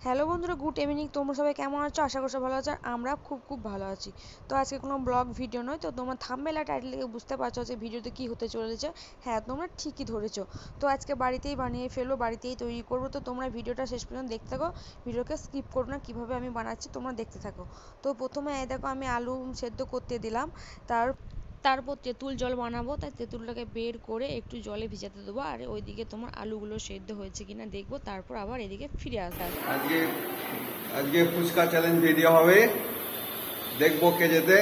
Hello বন্ধুরা, good evening. তোমরা সবাই কেমন আছো? আশা করছি ভালো আছো। আর আমরা খুব ভালো আছি। তো আজকে কোনো ব্লগ ভিডিও নয়, তো তোমরা থাম্বনেল আর টাইটেল থেকে বুঝতে পারছো যে ভিডিওতে কি হতে চলেছে। হ্যাঁ, তোমরা ঠিকই ধরেছো। তো আজকে বাড়িতেই বানিয়ে ফেলবো, বাড়িতেই তৈরি করবো। তো তোমরা ভিডিওটা শেষ পর্যন্ত দেখতে থাকো, ভিডিওকে স্কিপ করো না। কীভাবে আমি বানাচ্ছি তোমরা দেখতে থাকো। তো প্রথমে দেখো আমি আলু সেদ্ধ করতে দিলাম। তারপর তেঁতুল জল বানাবো, তাই তেঁতুলটাকে বের করে একটু জলে ভিজাতে দেবো। আর ওইদিকে তোমার আলুগুলো সেদ্ধ হয়েছে কিনা দেখবো, তারপর আবার এদিকে ফিরে আসবো। আজকে আজকে ফুচকা চ্যালেঞ্জ ভিডিও হবে, দেখবো কে যেতে।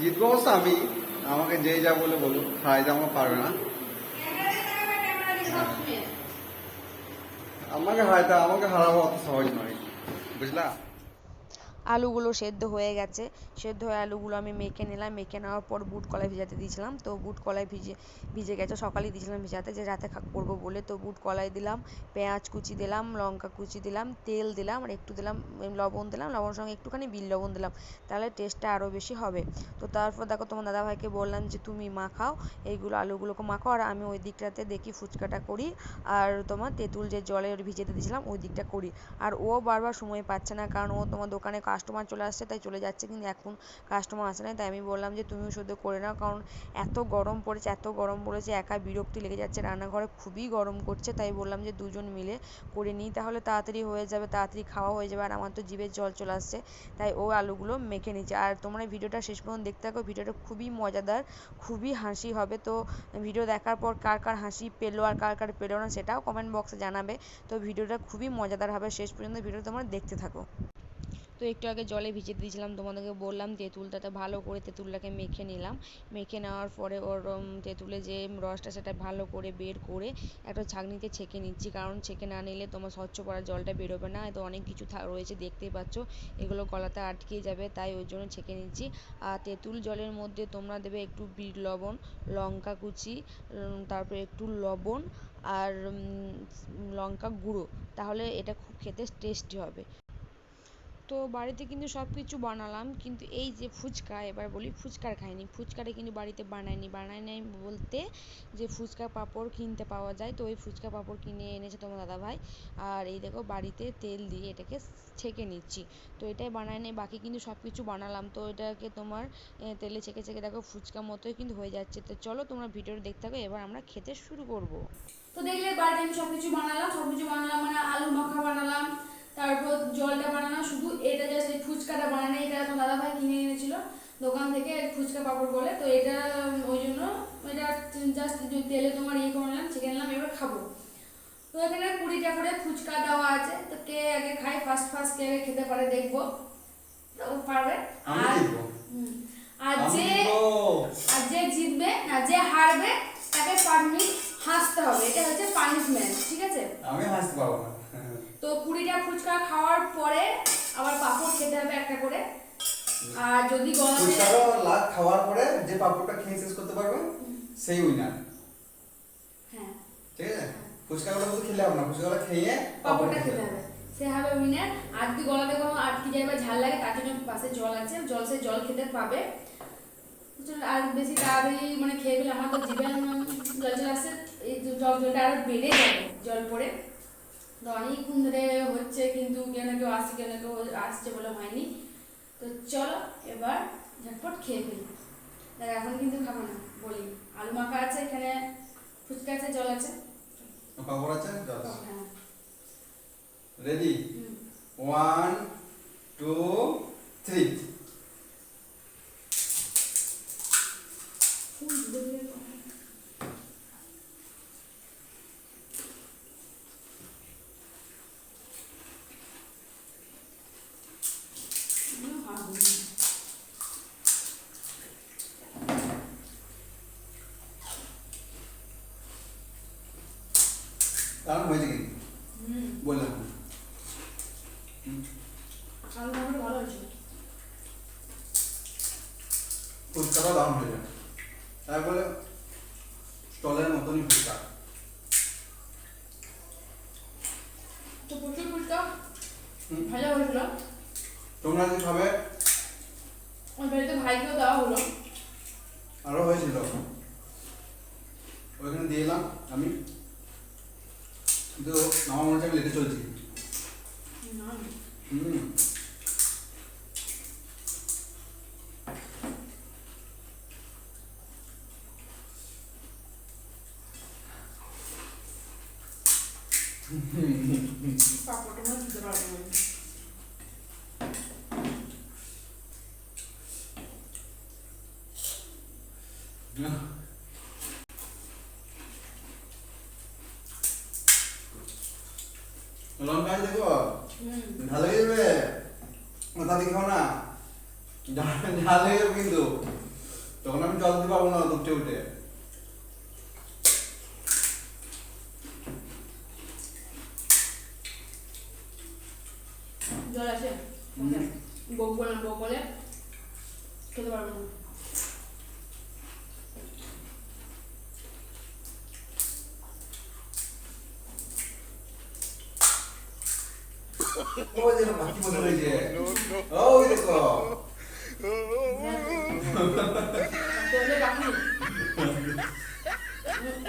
জিতবো অবশ্য আমি, আমাকে যে যা বলে বলুক, খাইতে আমার পারবে না। আমাকে হারাবো অত সহজ নয়, বুঝলা। আলুগুলো সেদ্ধ হয়ে গেছে। সেদ্ধ হয়ে আলুগুলো আমি মেখে নিলাম। মেখে নেওয়ার পর বুট কলাই ভিজাতে দিয়েছিলাম। তো বুট কলাই ভিজে গেছে, সকালেই দিয়েছিলাম ভিজাতে, যে রাতে করবো বলে। তো বুট কলাই দিলাম, পেঁয়াজ কুচি দিলাম, লঙ্কা কুচি দিলাম, তেল দিলাম, আর একটু দিলাম লবণ দিলাম, লবণের সঙ্গে একটুখানি বিট লবণ দিলাম, তাহলে টেস্টটা আরও বেশি হবে। তো তারপর দেখো তোমার দাদাভাইকে বললাম যে তুমি মাখাও, এইগুলো আলুগুলোকে মাখাও, আর আমি ওই দিকটাতে দেখি ফুচকাটা করি, আর তোমার তেঁতুল যে জলে ভিজেতে দিয়েছিলাম ওই দিকটা করি। আর ও বারবার সময় পাচ্ছে না, কারণ ও তোমার দোকানে কাস্টমার চলে আসছে, তাই চলে যাচ্ছে, কিন্তু এখন কাস্টমার আসে না। তাই আমি বললাম যে তুমিও শুধু করে নাও, কারণ এত গরম পড়েছে, একা বিরক্তি লেগে যাচ্ছে, রান্নাঘরে খুবই গরম করছে। তাই বললাম যে দুজন মিলে করে নিই, তাহলে তাড়াতাড়ি হয়ে যাবে, তাড়াতাড়ি খাওয়া হয়ে যাবে। আর আমার তো জিভের জল চলে আসছে, তাই ও আলুগুলো মেখে নিচ্ছে। আর তোমরা ভিডিওটা শেষ পর্যন্ত দেখতে থাকো, ভিডিওটা খুবই মজাদার, খুবই হাসি হবে। তো ভিডিও দেখার পর কার কার হাসি পেলো আর কার কার পেলো না সেটাও কমেন্ট বক্সে জানাবে। তো ভিডিওটা খুবই মজাদার হবে, শেষ পর্যন্ত ভিডিও তোমরা দেখতে থাকো। তো একটু আগে জলে ভিজিয়ে দিয়েছিলাম, তোমাদেরকে বললাম। তেঁতুলটাতে ভালো করে তেঁতুলটাকে মেখে নিলাম। মেখে নেওয়ার পরে ওর তেঁতুলে যে রসটা সেটা ভালো করে বের করে একটা ছাঁকনিতে ছেঁকে নিচ্ছি, কারণ ছেঁকে না নিলে তোমার স্বচ্ছ করা জলটা বেরোবে না। তো অনেক কিছু রয়েছে, দেখতেই পাচ্ছ, এগুলো গলাতে আটকে যাবে, তাই ওই জন্য ছেঁকে নিচ্ছি। আর তেঁতুল জলের মধ্যে তোমরা দেবে একটু বিট লবণ, লঙ্কা কুচি, তারপরে একটু লবণ, আর লঙ্কা গুঁড়ো, তাহলে এটা খুব খেতে টেস্টি হবে। তো বাড়িতে কিন্তু সব কিছু বানালাম, কিন্তু এই যে ফুচকা, এবার বলি ফুচকার খাইনি। ফুচকাটা কিন্তু বাড়িতে বানাই নাই বলতে, যে ফুচকা পাঁপড় কিনতে পাওয়া যায়, তো ওই ফুচকা পাঁপড় কিনে এনেছে তোমার দাদাভাই। আর এই দেখো বাড়িতে তেল দিয়ে এটাকে ছেঁকে নিচ্ছি। তো এটাই বানাই নাই, বাকি কিন্তু সব কিছু বানালাম। তো এটাকে তোমার তেলে ছেঁকে ছেঁকে দেখো ফুচকা মতোই কিন্তু হয়ে যাচ্ছে। তো চলো তোমরা ভিডিওটা দেখতে থাকো, এবার আমরা খেতে শুরু করব। তো দেখলে বাড়িতে আমি সবকিছু বানালাম মানে আলু মাখা বানালাম, তারপর জলটা বানালাম, শুধু এটা জাস্ট এই ফুচকাটা বানানো, এটা তো দাদা ভাই কিনে এনেছিল দোকান থেকে ফুচকা পাপড় বলে। তো এটা ওই জন্য এটা জাস্ট তেলে তোমার ইয়ে করে নিলাম, ছেঁকে নিলাম, এবার খাবো। তো এখানে 20টা করে ফুচকা দেওয়া আছে, তো কে আগে খায়, ফার্স্ট ফার্স্ট কে আগে খেতে পারে দেখবো। তো পারবে। আমি আর জিতবো। আর আমি যে জিতবো। আর যে জিতবে না, যে হারবে তাকে 5 মিনিট হাসতে হবে, এটা হচ্ছে পানিশমেন্ট, ঠিক আছে? আমি হাসতে পারবো না। তো 20টা ফুচকা খাওয়ার পরে আবার পাঁপড় খেতে হবে একটা করে। আর যদি গলাতে ফুচকাটা লাগ খাওয়ার পরে যে পাপড়টা খেয়ে শেষ করতে পারবে সেই উইনার। হ্যাঁ, ঠিক আছে, ফুচকাগুলো শুধু খেলে হবে না, ফুচকাগুলো খেয়ে পাঁপড়টা খেতে হবে, সে হবে উইনার। আর যদি গলাতে কোনো আটকে যায় বা ঝাল লাগে, তার জন্য পাশে জল আছে, সে জল খেতে পাবে। আর বেশি তাড়াতাড়ি মানে খেয়ে ফেলে আমার তো জিভে জল চলে আসছে, এই জলটা আরো বেড়ে যাবে জল পড়ে। তো অনেকক্ষণ ধরে হচ্ছে, কিন্তু কেউ না কেউ আসছে, কেউ না কেউ আসছে বলে হয়নি। তো চলো এবার ঝটপট খেয়ে ফেলি। দেখ এখন কিন্তু খাবো না, বলি আলু মাখা আছে এখানে, ফুচকা আছে, জল আছে, পাপড় আছে, জল। হ্যাঁ। রেডি, 1 2 3। কারণ হয়েছে কি বললাম, আলু মাখাটা ভালো হয়েছে। ফুচকাটা দাম হয়ে যায়, তারপরে স্টলের মতনই ফুচকা। তো প্রচুর ফুচকা ভালো হয়েছিল। তোমরা যদি খাবে, ওই বাড়িতে ভাইকেও দেওয়া হলো। আরো হয়েছিল, ওইখানে দিয়ে এলাম আমি, কিন্তু আমার মনে হচ্ছে আমি লেটে চলছি। না পাপড়টা মনে দিতে পারবো না। লঙ্কা দেখো ঝাল হয়ে যাবে ওটা দেখো না ঝাল হয়ে যাবে কিন্তু তখন আমি জল দিতে পারবো না উঠে উঠে জল আছে বক বলে খেতে পারবো না। ওই দেখো বাকি বসে রয়েছে ওই দেখো তোলে বাকি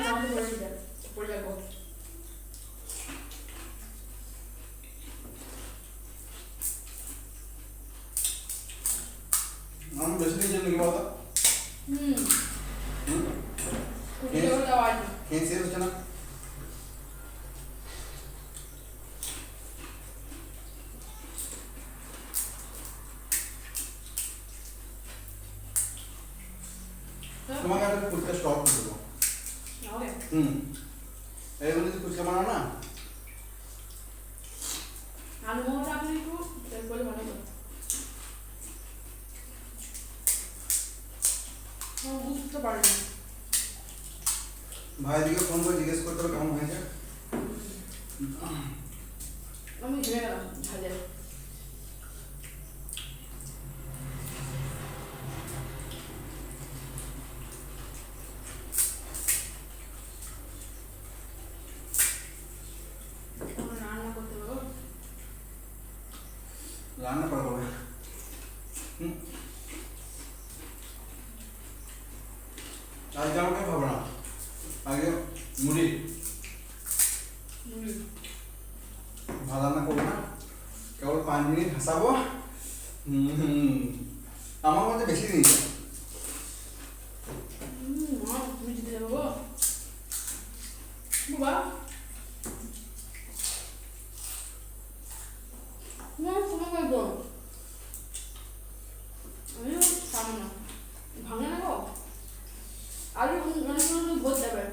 আমি পড়ে যাবো। আমি বেশি দিন জন্য কি বলতো খেয়ে শেষ হচ্ছে না তোমাকে একটা ফুচকা স্টক করে দেবো এইগুলো যদি ফুচকা বানাও না আলু মোমোটা আপনি একটু তেল করে বানাবো বুঝতে পারি না। ভাইদিকে ফোন করে জিজ্ঞেস করতে হবে কেমন হয়েছে আমি ঘেমে গেলাম ঝালে। রান্না করতে পারবো রান্না করা হবে আজকে আমাকে খাবো না আগে মুড়ি ভাত রান্না করবো না কেবল 5 মিনিট হাসাবো আমার মধ্যে বেশি দিন তুমি জিতে যাবো বাবা না কোনো গল্প আমি খাবো না ভাঙে না গো আলু অনেক সময় ভোট দেবে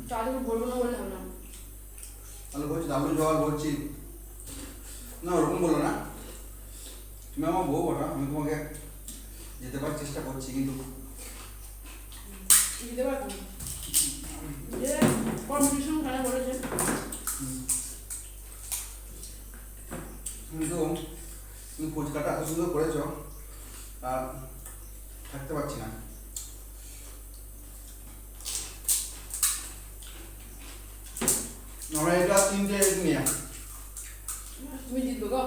তো আলু ভরবো না বলে ভাবলাম আলু বলছি আলু জল বলছি না ওরকম বলো না তুমি আমার বউ বটা আমি তোমাকে যেতে পারার চেষ্টা করছি কিন্তু দিতে পারবো যে কম্পিটিশন খানা বলেছে কিন্তু তুমি ফুচকাটা এত সুন্দর করেছো আর থাকতে পারছি না আমরা এটা 3টে নিয়ে তুমি জিতবো গো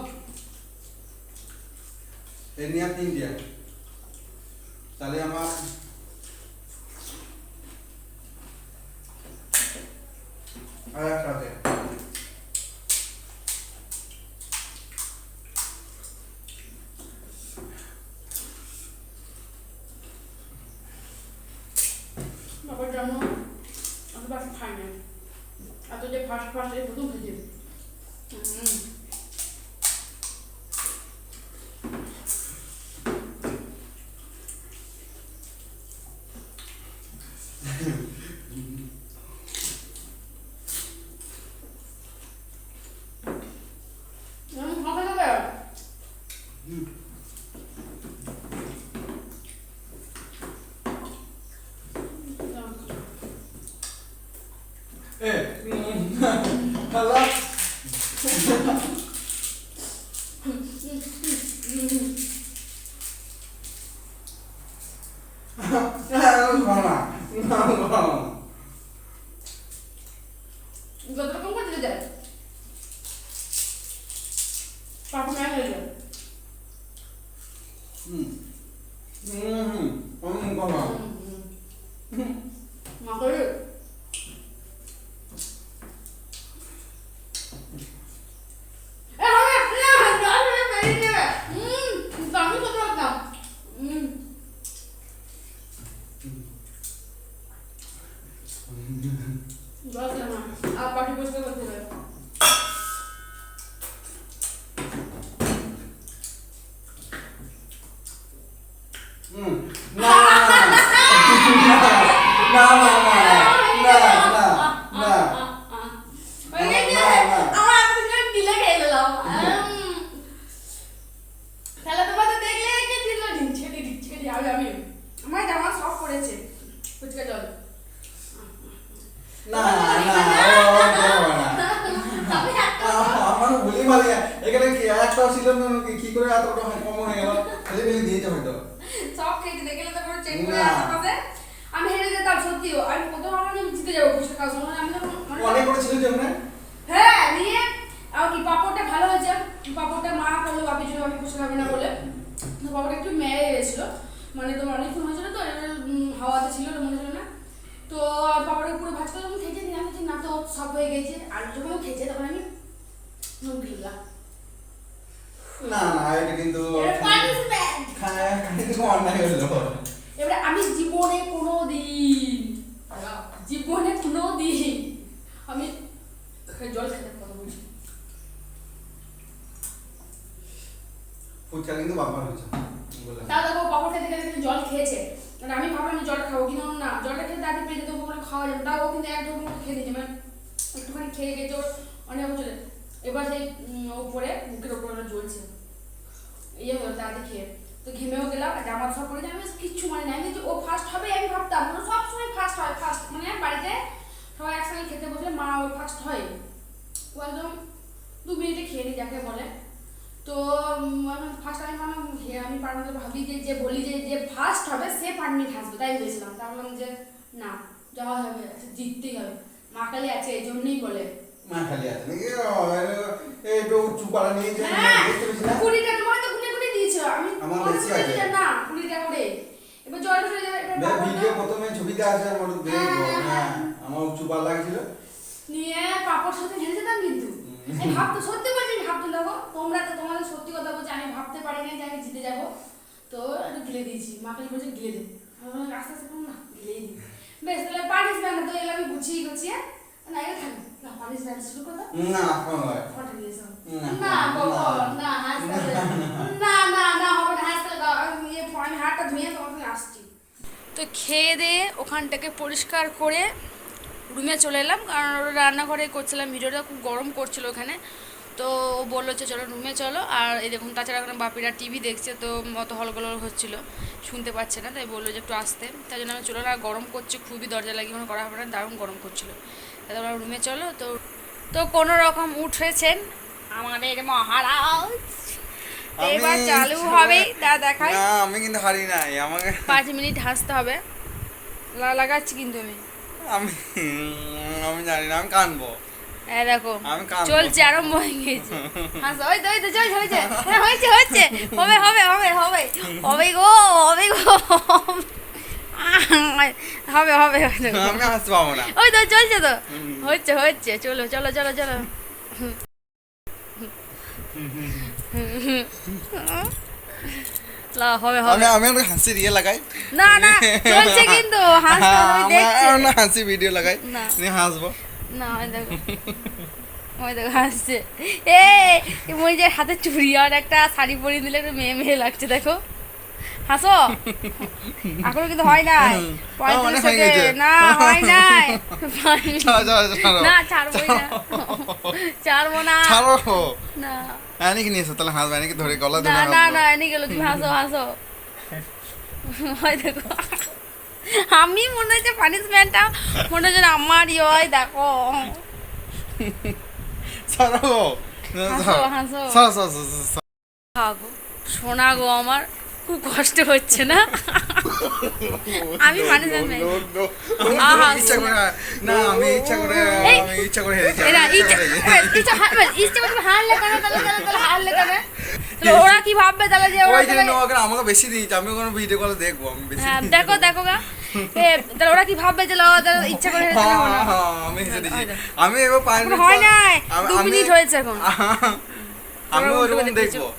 এর নিয়ে 3টে তাহলে আমার আর একটাতে বাবার জন্য আমি বাস খাই না এত যে ফার্স্ট এই প্রথম খেয়েছি খাওয়া যাবে হ্যালো যতরকম করে দিতে যায় পাপড় ম্যাং হয়ে যায় মা করে দাও তাহলে তোমাদের দেখলে কে দিল ঢিকছে আমি আমার জামা সব পড়েছে ফুচকা জল না আমার ভুলি মারি এখানে কি একটা ছিল না কি করে এতটা কম হয়ে গেল ফেলে ফেলে দিয়েছে হয়তো সব খেতে দেখলে তো পুরো চেক করে আশেপাশে আমি হেরে যেতাম সত্যিও আমি কত ভালো আমি জিতে যাবো ফুচকা খাওয়ার সময় আমি অনেক করে ছিল যে ওখানে হ্যাঁ নিয়ে আর কি পাপড়টা ভালো হয়েছে পাপড়টা মা করলো বাপির জন্য আমি ফুচকা খাবে না বলে তো পাপড়টা একটু মেয়ে গেছিল মানে তোমার অনেকক্ষণ হয়েছিল তো হাওয়াতে ছিল মনে ছিল না তো পাপড়ের পুরো ভাজ করে খেয়েছে আমি না তো সব হয়ে গেছে আর যখন খেয়েছে তখন আমি নুন খেলাম না না এটা কিন্তু খানিকটুকু অন্যায় হলো এবারে আমি জীবনে কোনোদিন আমি জল খেতে কথা বলছি ফুচকা কিন্তু বাম্পার হয়েছে তা দেখো পাপড় খেতে খেতে জল খেয়েছে মানে আমি ভাবলাম আমি জলটা খাবো কিন্তু না জলটা খেতে তাড়াতাড়ি পেয়ে যেত ওগুলো খাওয়া যাবে তাও কিন্তু এক ঢোক খেয়ে দিয়েছে মানে একটুখানি খেয়ে গেছে ওর অনেক চলে এবার সেই উপরে বুকের ওপরে জ্বলছে ইয়ে হলো তাড়াতাড়ি খেয়ে তো ঘেমেও গেলাম জামা সব পরে আমি কিচ্ছু মানে না আমি ও ফার্স্ট হবে আমি ভাবতাম মানে সবসময় ফার্স্ট হয় ফার্স্ট মানে বাড়িতে সবাই একসঙ্গে খেতে বসলে মা ও ফার্স্ট হয় ও একদম 2 মিনিটে খেয়ে নি যাকে বলে তো ফার্স্ট টাইম আমি পারলে ভাবি যে বলি যে ফার্স্ট হবে সে 5 মিনিট হাসবে তাই বলেছিলাম তার বললাম যে না যাওয়া হবে জিততেই হবে মা কালী আছে এই জন্যই বলে মা খালি আছে নাকি এই তো চুপারা নিয়ে যে দেখতে পেয়েছি না 20 টাকা তোমার তো গুনে দিয়েছো আমি আমার বেশি আছে না 20 টাকা করে এবার জলটা চলে যাবে এটা ভিডিও প্রথমে ছবিতে আছে আমার দেখবো হ্যাঁ আমার চুপার লাগছিল নিয়ে পাপড় সাথে ঢেলে যেতাম কিন্তু আমি ভাবতে সত্যি বলছি ভাবতে দেখো তোমরা তো তোমাদের সত্যি কথা বলছি আমি ভাবতে পারি না যে আমি জিতে যাবো তো একটু গিলে দিয়েছি মা কালী বলছে গিলে দে আমি বললাম আস্তে আস্তে না গিলেই দিই বেশ তাহলে পানিশমেন্ট তো এগুলো আমি গুছিয়ে না এটা থাকি না পানিশমেন্ট শুরু করো না ফোন হয় ফটো নিয়েছো না বাবা না হাসতে না হবে না হাসতে আমি হাতটা ধুয়ে তোমাকে আসছি তো খেয়ে দিয়ে ওখানটাকে পরিষ্কার করে রুমে চলে এলাম কারণ ওরা রান্নাঘরে করছিলাম ভিডিওটা খুব গরম করছিল ওখানে তো ও বললো যে চলো রুমে চলো আর এই দেখুন তাছাড়া এখন বাপিরা টিভি দেখছে তো অত হলগোল হচ্ছিলো শুনতে পাচ্ছে না তাই বললো যে একটু আসতে তাই জন্য আমি চলো না গরম করছে খুবই দরজা লাগিয়ে মনে করা হবে না দারুণ গরম করছিলো তাই তোমরা রুমে চলো তো কোনো রকম উঠেছেন আমাদের মহারাজ এবার চালু হবে তা দেখাই না আমি কিন্তু হারি নাই আমাকে 5 মিনিট হাসতে হবে লাগাচ্ছি কিন্তু আমি আমি জানি না আমি কানবো এই দেখো আমি কানবো চলছে আরম্ভ হয়ে গেছে হাসো ওই তো চলছে হ্যাঁ হয়েছে হবে গো হবে আমি হাসতে পাবো না ওই তো চলছে তো হচ্ছে চলো হবে আমি একটা হাসি রিয়ে লাগাই না চলছে কিন্তু হাসতে তুমি দেখছো না হাসি ভিডিও লাগাই নি হাসবো না ওই দেখো হাসছে ওই যে হাতে চুড়ি আর একটা শাড়ি পরিয়ে দিলে একটু মেয়ে লাগছে দেখো হাসো এখনো কিন্তু হয় নাই 35 সেকেন্ড না হয় নাই না ছাড়বো না না এনে কি নিয়েছো তাহলে হাসবে এনে কি ধরে গলা ধরে না এনে গেল তুমি হাসো হয় দেখো আমি মনে হচ্ছে পানিশমেন্টটা মনে হচ্ছে আমারই হয় দেখো শোনা গো আমার খুব কষ্ট হচ্ছে না আমি ওরা কি ভাববে তাহলে যে আমাকে বেশি দিয়েছে আমি কোনো ভিডিও কলে দেখবো আমি বেশি দেখো গা তাহলে ওরা কি ভাববে যে ইচ্ছা করে আমি হেসে দিয়েছি আমি এবার পাই হয় নাই 2 মিনিট হয়েছে এখন আমি ওরকম দেখবো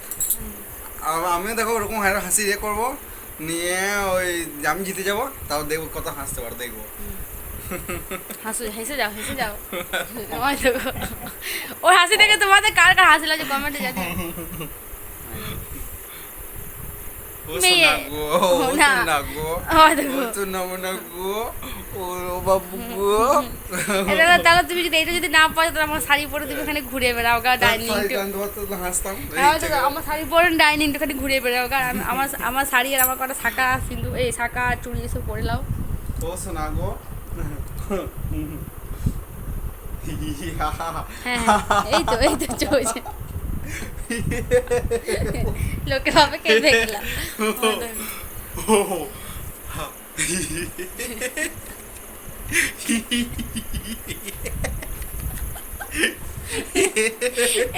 আমিও দেখো ওরকম হাসি ইয়ে করবো নিয়ে ওই আমি জিতে যাবো তাও দেখবো কত হাসতে পারো দেখবো হেসে যাও ওই হাসি দেখে তোমাদের কার হাসি লাগছে কমেন্টে জানি ও মেয়ে সোনা গো, ও না সোনা গো, ও ও দেখো সোনা মোনা গো, ও বাবু গো। এটা তাহলে তুমি যদি এটা যদি না পাও তাহলে আমার শাড়ি পরে তুমি এখানে ঘুরে বেড়াও গা ডাইনিং শাড়ি টানতে পারতো তো হাসতাম। হ্যাঁ তো আমার শাড়ি পরে ডাইনিং খালি ঘুরে বেড়াও গা আমার আমার শাড়ি আর আমার কটা শাঁকা সিন্ধু এই শাঁকা চুড়ি এসব পরে নাও ও সোনা গো। হ্যাঁ এই তো চলছে লোকে ভাবে কে দেখলাম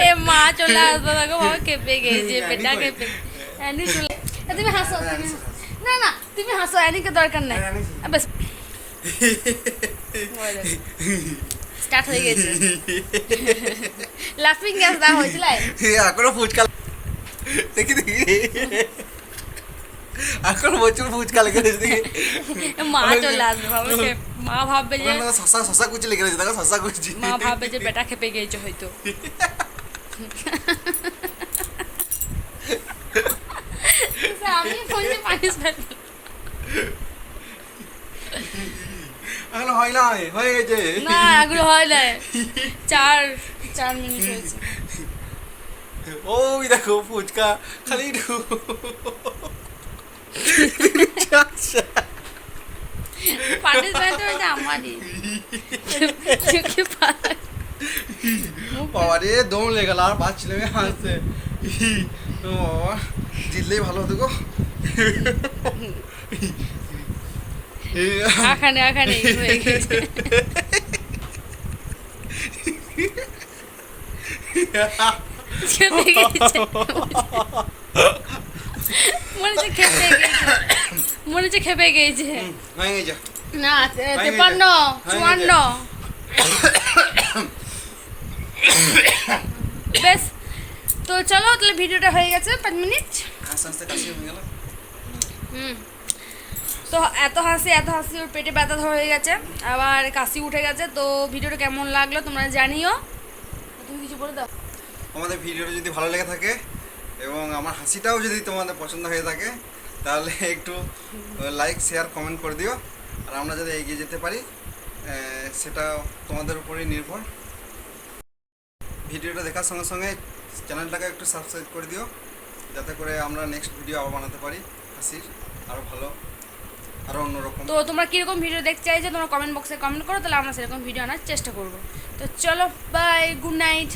এ মা চলে আসবো দেখো বাবা কেঁপে গেছে পেটা কেঁপে অ্যানি চলে তুমি হাসো না না তুমি হাসো অ্যানিকে দরকার নাই বাস স্টার্ট হয়ে গেছে লাফিং গ্যাস দা হয়েছিল এখনো ফুচকা দেখি দেখি, এখন প্রচুর ফুচকা লেগে রয়েছে দেখি। মা চলে আসবে বাবা মা ভাববে যে শশা শশা কুচি লেগে রয়েছে, দেখো শশা কুচি। মা ভাববে যে বেটা খেপে গেছে হয়তো আমি ফোনে পানিস এখন হয় না, হয়ে গেছে না এগুলো হয় না 4 মিনিট হয়েছে ওই দেখো ফুচকা খালি পানিশমেন্ট হয়েছে আমারই চোখে বাবা রে দম লেগে গেল, আর পাচ্ছিল আমি হাসতে। ও বাবা, জিতলেই ভালো হতো গো। আখানে হয়ে গেছে খেপে গেছে মনে হচ্ছে খেপে গেছে হয়ে গেছে না 53 54 বেশ তো চলো তাহলে ভিডিওটা হয়ে গেছে 5 মিনিট আস্তে আস্তে কাশি হয়ে গেল। তো এত হাসি ওর পেটে ব্যথা হয়ে গেছে আবার কাশি উঠে গেছে তো ভিডিওটা কেমন লাগলো তোমরা জানিও তুমি কিছু বলে দাও আমাদের ভিডিওটা যদি ভালো লেগে থাকে এবং আমার হাসিটাও যদি তোমাদের পছন্দ হয়ে থাকে তাহলে একটু লাইক শেয়ার কমেন্ট করে দিও, আর আমরা যদি এগিয়ে যেতে পারি সেটা তোমাদের উপরেই নির্ভর। ভিডিওটা দেখার সঙ্গে সঙ্গে চ্যানেলটাকে একটু সাবস্ক্রাইব করে দিও, যাতে করে আমরা নেক্সট ভিডিও আবার বানাতে পারি হাসির আরও ভালো, আরও অন্যরকম। তো তোমরা কীরকম ভিডিও দেখতে চাইছো তোমরা কমেন্ট বক্সে কমেন্ট করো, তাহলে আমরা সেরকম ভিডিও আনার চেষ্টা করবো। তো চলো বাই, গুড নাইট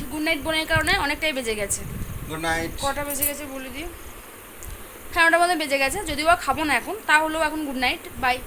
বোনের কারণে অনেকটাই বেজে গেছে। Good night. কটা বেজে গেছে বলে দিও, 9টার মধ্যে বেজে গেছে, যদিও খাবো না এখন, তাহলেও এখন গুড নাইট বাই।